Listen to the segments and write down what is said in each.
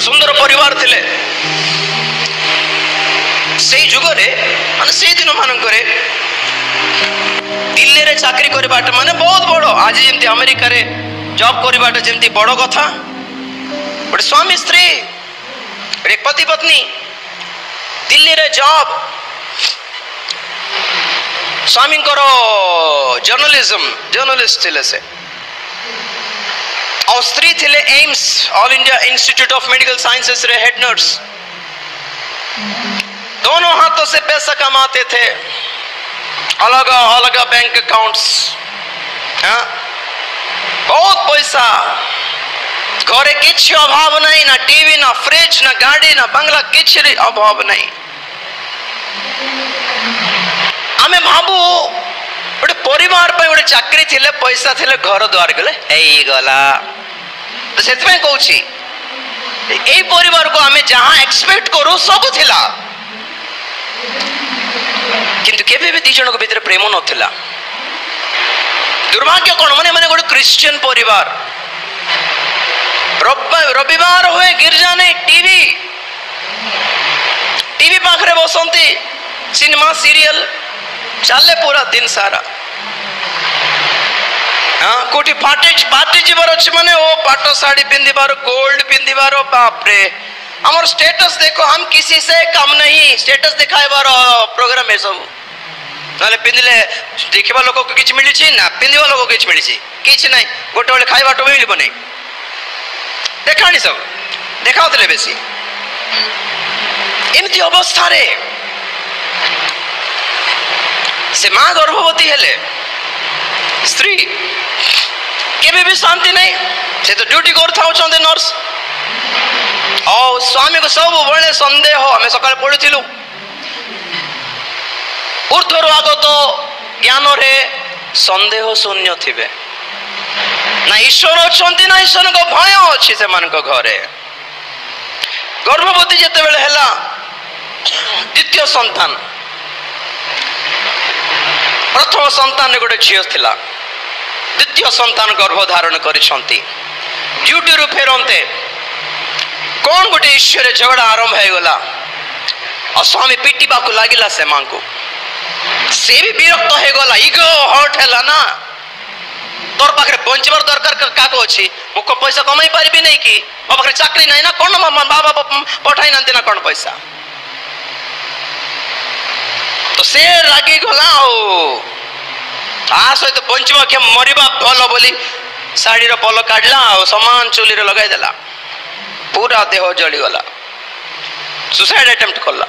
सुंदर परिवार थिले से जुगरे माने से दिन मानकरे दिल्ली रे चाकरी करबाटा माने बहुत बड़ आज जेमती अमेरिका रे जॉब करबाटा जेमती बड़ कथा गोटे स्वामी स्त्री एक पति पत्नी दिल्ली रे जॉब स्वामी जर्नलिस्ट थिले से और स्त्री थिले AIIMS all India institute of medical sciences रे हेड नर्स दोनों हाथों से पैसा कमाते थे अलग अलग बैंक अकाउंट्स बहुत पैसा घरे किसी अभाव नहीं ना टीवी ना फ्रिज ना गाड़ी ना बंगला किसी अभाव नहीं आमे भाबू गोटे परिवार पे गोटे चाकरी थिले पैसा थिले घर द्वार गले एई गला तो सेतमे कहूची एई परिवार को आमे जहां एक्सपेक्ट करू सब थिला किंतु केबे भी दी जन को भीतर प्रेम नथिला दुर्भाग्य कोन माने माने गोटे क्रिश्चियन परिवार रविवार हुए गिरजा नहीं टीवी पाखरे बसंती सिनेमा सीरियल चले पूरा दिन सारा हाँ कोठी पार्टी जीवर अच्छे माने ओ पाट साड़ी पिंधिबार गोल्ड पिंधिबार बाप रे हमर स्टेटस देखो हम किसी से कम नहीं स्टेटस दिखाइबार प्रोग्राम है सब नाले पिंधिले देखिबा लोक को किछ मिली छी ना पिंधिबा लोक को किछ मिली छी किछ नहीं गोटे बेले खाइबा तो मिलिबो नहीं देखाणी सब देखाउतले बेसी एमती अवस्था रे से मां गर्भवती हेले स्त्री केबे भी शांति नहीं से तो ड्यूटी कर नर्स और स्वामी को सब बड़े संदेह हमें सकाल पढ़ुलु ऊर्ध्वर आगत ज्ञान रे संदेह शून्य थिबे ना ईश्वर अच्छा ना ईश्वर को भय अच्छी से मान घरे गर्भवती जिते बेले हैला द्वितीय संतान प्रथम संतान गोटे झील थिला द्वितीय संतान गर्भधारण करिसंती ड्यूटी रु फेरंते कौन गोटे ईश्वर झगड़ा आरंभ हो गला और स्वामी पिटिबा को लागिला से मां को से भी विरक्त हो गला इगो हर्ट हैला ना तोर पाखरे बंचबार दरकार काको अछि मुको पैसा कमाई पारिबी नहीं कि मो पाखरे चाकरी नहीं ना कोन बाबा पठाई नांते ना कोन पैसा तो से लागी गला आ सहित बंचवा के मरिबा भल बोली साड़ी रो पल काढला और समान चुली रे लगाई देला पूरा देह जली गला सुसाइड अटेम्प्ट करला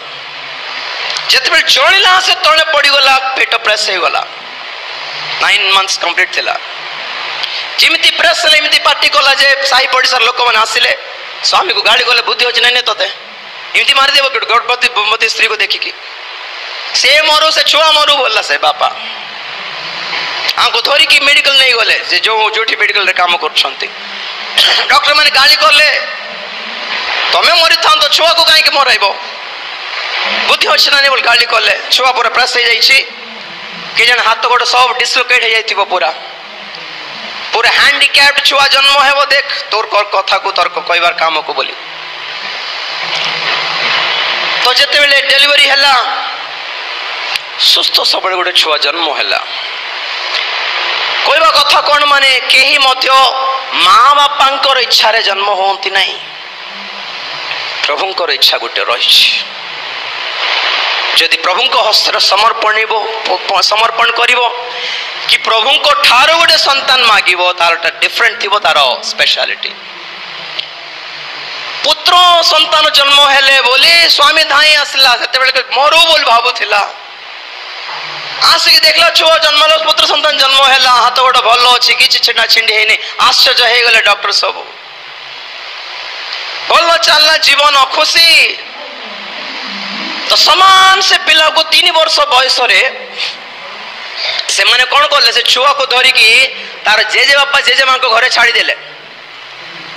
जेतबे जळिला से तळे पड़ी गला पेट प्रेस हो गला 9 मंथ्स कंप्लीट थिला जिमिति प्रेस लेमिति पार्टी कला जे साही पड़िसर लोक मन आसिले स्वामी को गाड़ी गले बुद्धि होच नहीं तते इमिति मार देबो गर्भवती स्त्री को देखि की से मरो से छुआ मरो बोलला से बापा आंको धरी की मेडिकल नहीं गले जे जो जोठी मेडिकल रे काम करछंती डॉक्टर माने गाली करले तमे मरि थां तो छुआ को काहे के मराइबो बुद्धि होच ना बोल गाली करले छुआ पूरा प्रेस हो जाईछि के जन हाथ गोड़ सब डिस्लोकेट हो जाइथिबो पूरा पूरा हैंडिकैप्ड छुआ जन्म हेबो देख तोर कथा को तर्क कहबार काम को बोली तो जते बेले डिलीवरी हला सुस्त सबले गोटे छुआ जन्म हला कहबा कथा कौन माने केही मध्य माँ बापांकर इच्छा रे जन्म होंती नहीं प्रभुंकर इच्छा गोटे रही जदि प्रभुंक हस्तर समर्पण करिवो कि प्रभुंक ठारो गोटे संतान मागिबो तार डिफरेंट थिबो तार स्पेशलिटी पुत्र संतान जन्म हेले बोली स्वामी धाई आसला सेते बेले मरो बोल भाबुथिला आसिक देखला छुआ जन्मलो पुत्र संतान जन्म हेला हाथ गोड़ भल अच्छी किसी छेड़ा छिंडी है आश्चर्य हो गले डॉक्टर सब भल चलना जीवन खुशी तो समान से पिला को 3 वर्ष बयस से माने कौन कले से छुआ को धरिकी तार जेजे बापा जेजे मां को घरे छाड़ी देले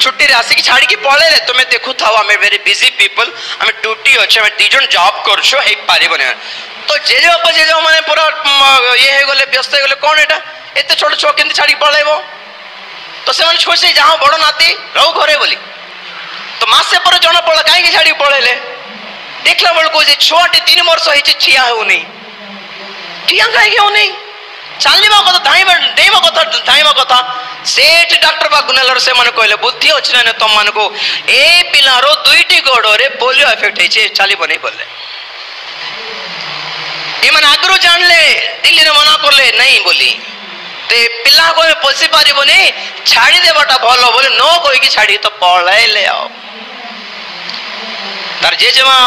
छुट्टी रे आसिक छाड़ी की पळे रे तुमे देखु थाओ हमें वेरी बिजी पीपल हमें ड्यूटी अच्छे हमें तीजन जॉब करछो हे पारिबने तो जेजे बापा जेजे माने पूरा ये हे गले व्यस्त हे गले कोन एटा एते छोट छुआ केंति छाड़ी पळेबो तो से माने छोसे जहां बड़ नाती रहू घरे बोली तो तो मासे पर जन पड़ा कहीं छाड़ी पड़ेले देखला बेलू जे छुआटी 3 वर्ष होती ठिया होनी ठिया कहीं होनी चलवा कथा धाइबा डेइबा कथा धाइबा कथा सेठ डॉक्टर बागु नेलर से माने कहले बुद्धि अछि ना तुम मान को ए पिलारो दुईटी गोड़ रे पोलियो इफेक्ट है चलिबो नहीं बोले ए मन आगरो जान ले दिल्ली ने मना करले नहीं बोली ते पिला को पोसी पारिबो नहीं छाड़ी देबाटा भलो बोले नो कोई की छाड़ी तो पळाई ले आओ तार जेजेमा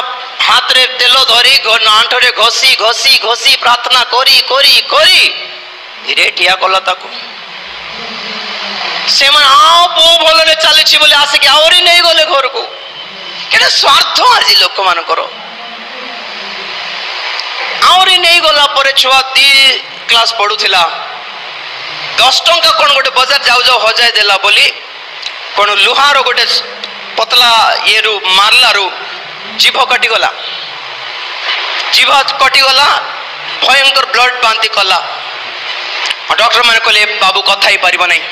हाथ रे तेलो धरी आंठरे घोसी घोसी घोसी प्रार्थना करी करी करी धीरे ठिया कला ताको से मन आओ पो भलो ने चली बोले आसे कि आवरी नहीं गले घर को केने स्वार्थ आज लोक मान करो आवरी नहीं गला परे छुआ 3 क्लास पढुथिला 10 टंका कोन गोटे बाजार जाऊ जाऊ हजाय देला बोली कोन लुहारो गोटे पतला ये रु मारला रु जीभ कटि गला जीभ कटि गला भयंकर ब्लड बांति कला डॉक्टर मैंने कहले बाबू कथा ही पारिबो नहीं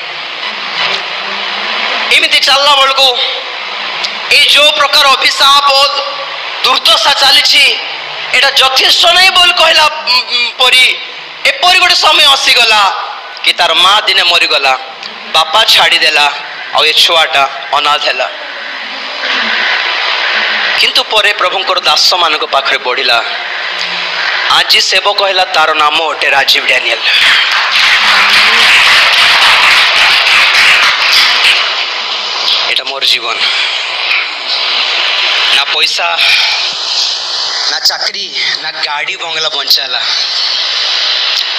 एमिति चलला बेलू ये जो प्रकार अभिशाप दुर्दशा चली एटा यथेष्ट नहीं बोल कहला परी एपरी गोटे समय आसीगला कि तार माँ दिने मरीगला बापा छाड़ी देला और ये छुआटा अनाथ है किंतु परे प्रभुंकर दास मान पाखे बढ़िला आज सेवक कहला तार नाम अटे राजीव डैनियल एटा मोर जीवन ना पैसा ना चाकरी ना गाड़ी बंगला बंचाला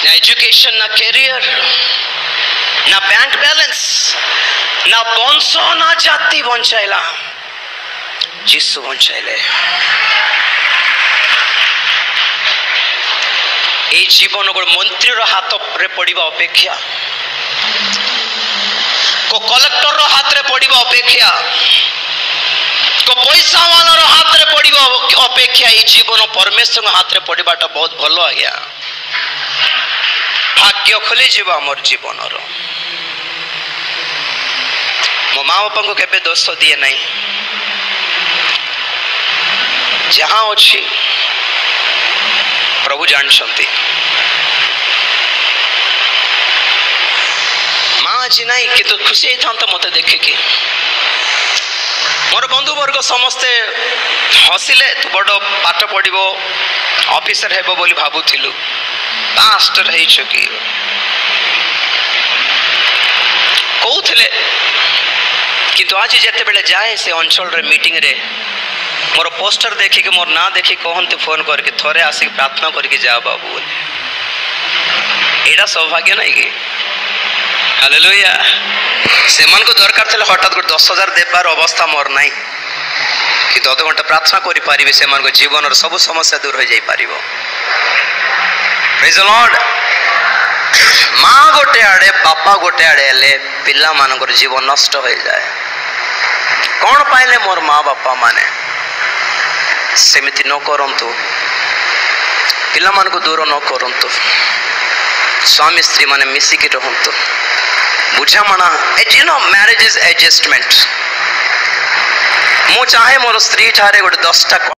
ना एजुकेशन ना कैरियर ना बैंक बैलेंस ना वंश ना जाति बंचाइला जीसु बंचाइले ए जीवन गोटे मंत्री हाथ रे पड़िबा अपेक्षा को कलेक्टर रो हाथ रे पड़िबा अपेक्षा को पैसा वाला रो हाथ रे पड़िबा अपेक्षा ए जीवन परमेश्वर हाथ रे पड़िबाटा बहुत भलो आ गया भाग्य खोली जीवा मोर जीवन रो मो माँ बापा को केबे दोष दिए नहीं जहां अच्छी प्रभु जानछंती माँ आज नहीं कि तो खुशी था मत देखे कि मोर बंधु वर्ग समस्ते हसिले तू बड़ पाठ पढ़ो ऑफिसर हेबो बोली भाबुथिलु मास्टर है कि कहूले किंतु आज जिते बेले जाए से अंचल रे मीटिंग रे मोर पोस्टर देखिक मोर ना देखी कहते फोन करके थोड़े आसिक प्रार्थना करके जा बाबू बोले एटा सौभाग्य नहीं कि हालेलुया से मन को दरकार थे हठात गोटे 10,000 देवार अवस्था मोर नहीं कि 2 घंटा प्रार्थना करि पारिबे से मन को जीवन और सब समस्या दूर हो जाई पारिबो प्रेज द लॉर्ड माँ गोटे आड़े बापा गोटे आड़े हेले पिला मानकर जीवन नष्ट हो जाए कौन पाइले मोर माँ बापा माने सेमिति न करंतु पिला मान को दूर न करंतु स्वामी स्त्री माने मिसिकी रहंतु बुझामणा you know marriage is adjustment मु चाहे मोर स्त्री ठारे गोटे 10टा